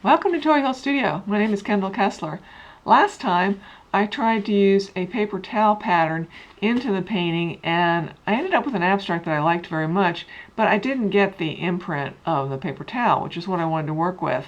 Welcome to Toy Hill Studio. My name is Kendall Kessler. Last time I tried to use a paper towel pattern into the painting and I ended up with an abstract that I liked very much, but I didn't get the imprint of the paper towel, which is what I wanted to work with.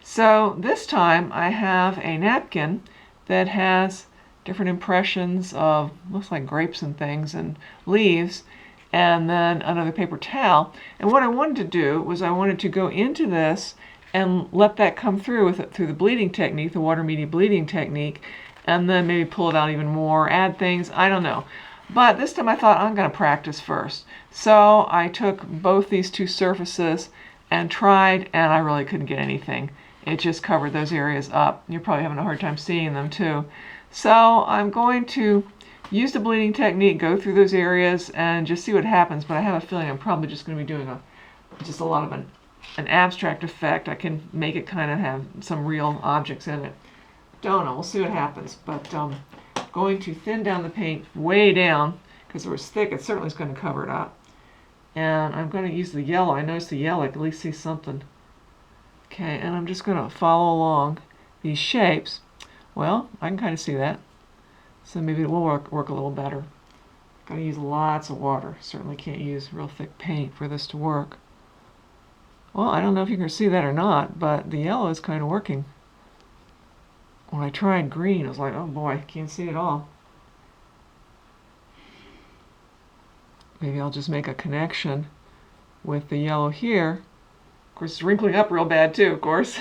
So this time I have a napkin that has different impressions of, looks like grapes and things and leaves, and then another paper towel. And what I wanted to do was I wanted to go into this and let that come through through the bleeding technique, the water media bleeding technique, and then maybe pull it out even more, add things, I don't know. But this time I thought I'm going to practice first. So I took both these two surfaces and tried, and I really couldn't get anything. It just covered those areas up. You're probably having a hard time seeing them too. So I'm going to use the bleeding technique, go through those areas, and just see what happens. But I have a feeling I'm probably just going to be doing just a lot of an abstract effect. I can make it kind of have some real objects in it. Don't know. We'll see what happens. But going to thin down the paint way down, because it was thick, it certainly is going to cover it up. And I'm going to use the yellow. I noticed the yellow, I can at least see something. Okay, and I'm just going to follow along these shapes. Well, I can kind of see that. So maybe it will work a little better. Got to use lots of water. Certainly can't use real thick paint for this to work. Well, I don't know if you can see that or not, but the yellow is kind of working. When I tried green, I was like, oh boy, can't see it all. Maybe I'll just make a connection with the yellow here. Of course, it's wrinkling up real bad too, of course.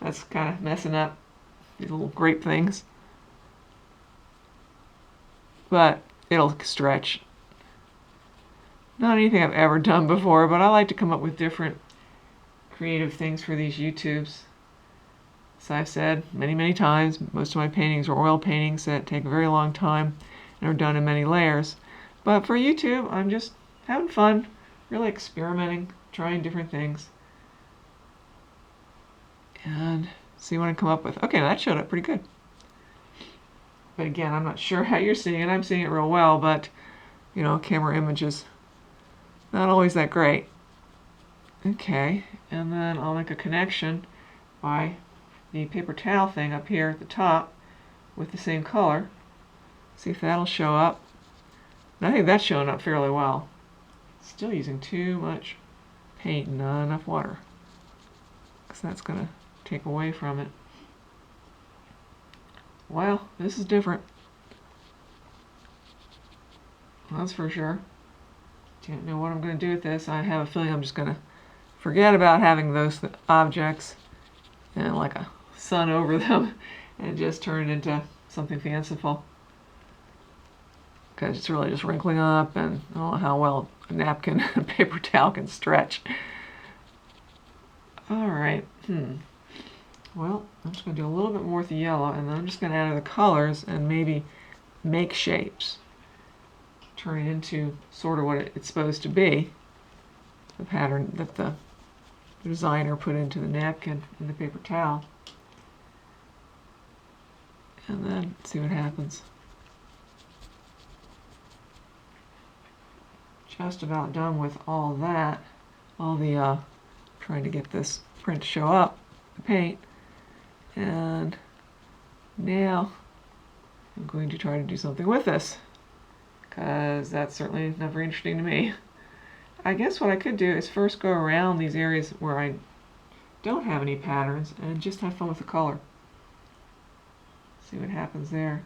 That's kind of messing up these little grape things. But it'll stretch. Not anything I've ever done before, but I like to come up with different creative things for these YouTubes. As I've said many times, most of my paintings are oil paintings that take a very long time and are done in many layers. But for YouTube, I'm just having fun, really experimenting, trying different things. And see what I come up with. Okay, that showed up pretty good. But again, I'm not sure how you're seeing it. I'm seeing it real well, but you know, camera images, not always that great. Okay, and then I'll make a connection by the paper towel thing up here at the top with the same color. See if that'll show up. And I think that's showing up fairly well. Still using too much paint and not enough water, because that's going to take away from it. Well, this is different. That's for sure. Don't know what I'm going to do with this. I have a feeling I'm just going to forget about having those objects and like a sun over them and just turn it into something fanciful. Because it's really just wrinkling up, and I don't know how well a napkin and paper towel can stretch. Alright, well, I'm just going to do a little bit more with the yellow, and then I'm just going to add the colors and maybe make shapes. Turn it into sort of what it's supposed to be. The pattern that the designer put into the napkin and the paper towel. And then see what happens. Just about done with all that. All the trying to get this print to show up, the paint. And now I'm going to try to do something with this, because that's certainly not very interesting to me. I guess what I could do is first go around these areas where I don't have any patterns and just have fun with the color. See what happens there.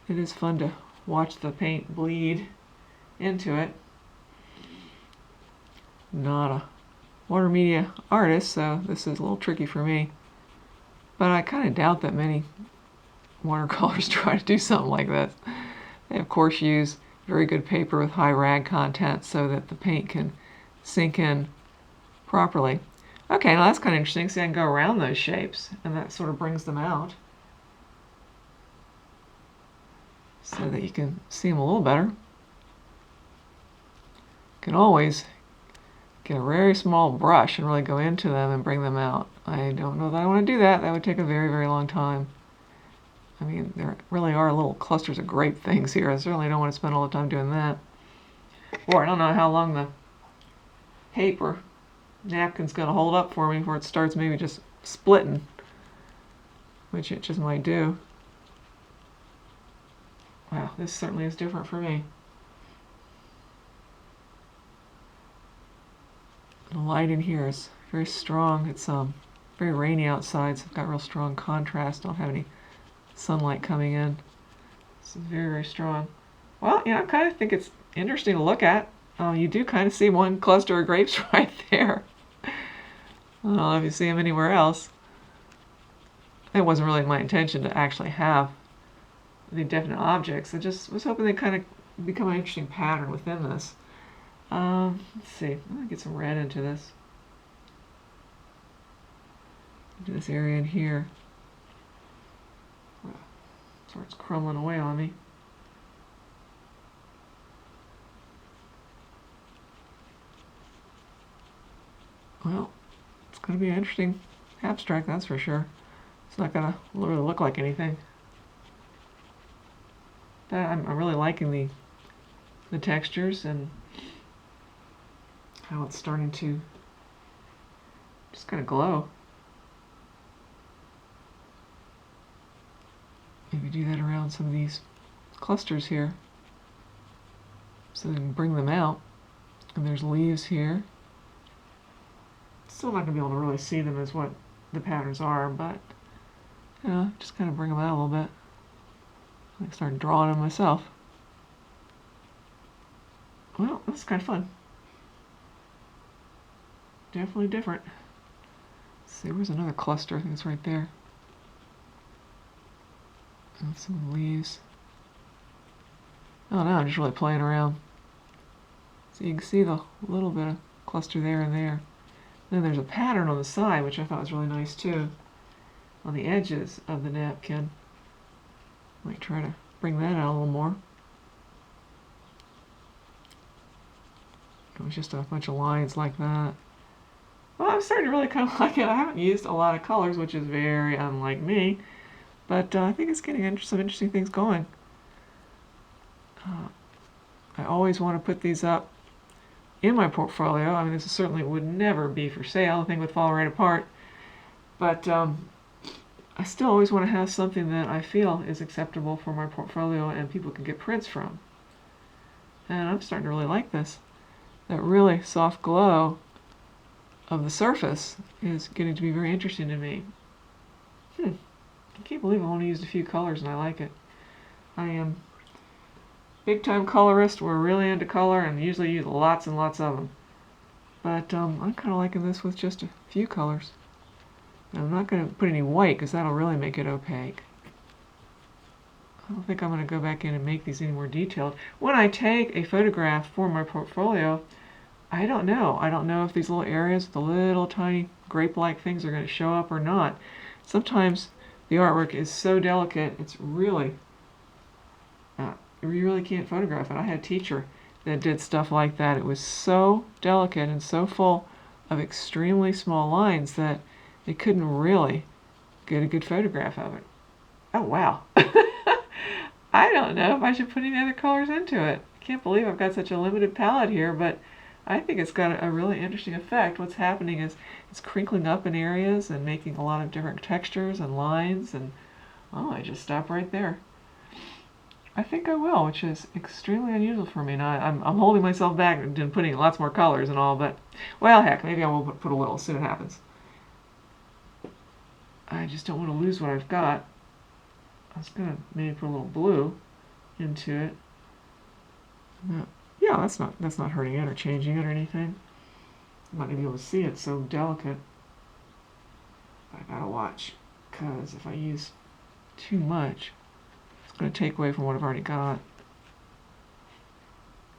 It is fun to watch the paint bleed into it. Not a water media artist, so this is a little tricky for me. But I kind of doubt that many watercolors try to do something like this. They of course use very good paper with high rag content so that the paint can sink in properly. Okay, now that's kind of interesting. See, I can go around those shapes, and that sort of brings them out so that you can see them a little better. You can always get a very small brush and really go into them and bring them out. I don't know that I want to do that. That would take a very long time. I mean, there really are little clusters of grape things here. I certainly don't want to spend all the time doing that. Or I don't know how long the paper napkin's going to hold up for me before it starts maybe just splitting, which it just might do. Wow, this certainly is different for me. The light in here is very strong. It's very rainy outside, so I've got real strong contrast. Don't have any sunlight coming in. This is very, very strong. Well, I kind of think it's interesting to look at. You do kind of see one cluster of grapes right there. I don't know if you see them anywhere else. It wasn't really my intention to actually have the definite objects. I just was hoping they kind of become an interesting pattern within this. Let's see. I'm going to get some red into this. Into this area in here. Starts crumbling away on me. Well, it's going to be an interesting abstract, that's for sure. It's not going to really look like anything. But I'm really liking the textures and how it's starting to just kind of glow. Maybe do that around some of these clusters here so we can bring them out. And there's leaves here. Still not going to be able to really see them as what the patterns are, but just kind of bring them out a little bit. I start drawing them myself. Well, this is kind of fun. Definitely different. Let's see, where's another cluster? I think it's right there. And some leaves. Oh no, I'm just really playing around. So you can see the little bit of cluster there and there. Then there's a pattern on the side, which I thought was really nice too, on the edges of the napkin. Might try to bring that out a little more. It was just a bunch of lines like that. Well, I'm starting to really kind of like it. I haven't used a lot of colors, which is very unlike me, but I think it's getting some interesting things going. I always want to put these up in my portfolio. I mean, this certainly would never be for sale. The thing would fall right apart. But I still always want to have something that I feel is acceptable for my portfolio and people can get prints from. And I'm starting to really like this. That really soft glow of the surface is getting to be very interesting to me. I can't believe I've only used a few colors and I like it. I am big time colorist. We're really into color and usually use lots and lots of them. But I'm kind of liking this with just a few colors. And I'm not going to put any white because that'll really make it opaque. I don't think I'm going to go back in and make these any more detailed. When I take a photograph for my portfolio, I don't know. I don't know if these little areas, the little tiny grape-like things are going to show up or not. Sometimes the artwork is so delicate, it's really, you really can't photograph it. I had a teacher that did stuff like that. It was so delicate and so full of extremely small lines that they couldn't really get a good photograph of it. Oh, wow. I don't know if I should put any other colors into it. I can't believe I've got such a limited palette here, but I think it's got a really interesting effect. What's happening is it's crinkling up in areas and making a lot of different textures and lines, and I just stop right there. I think I will, which is extremely unusual for me. Now, I'm holding myself back and putting lots more colors and all, but, well, heck, maybe I will put a little, see what happens. I just don't want to lose what I've got. I was going to maybe put a little blue into it. Yeah, that's not hurting it or changing it or anything. I'm not going to be able to see it, so delicate. I gotta watch, because if I use too much, it's going to take away from what I've already got.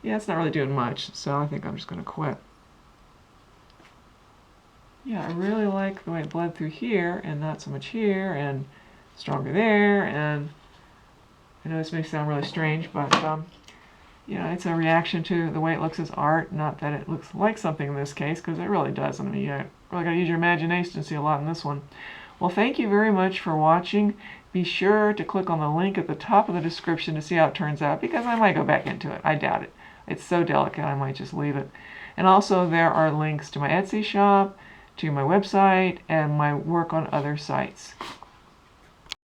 Yeah, it's not really doing much, so I think I'm just going to quit. Yeah, I really like the way it bled through here, and not so much here, and stronger there, and I know this may sound really strange, but it's a reaction to the way it looks as art, not that it looks like something in this case, because it really does. I mean, you really got to use your imagination to see a lot in this one. Well, thank you very much for watching. Be sure to click on the link at the top of the description to see how it turns out, because I might go back into it. I doubt it. It's so delicate, I might just leave it. And also there are links to my Etsy shop, to my website, and my work on other sites.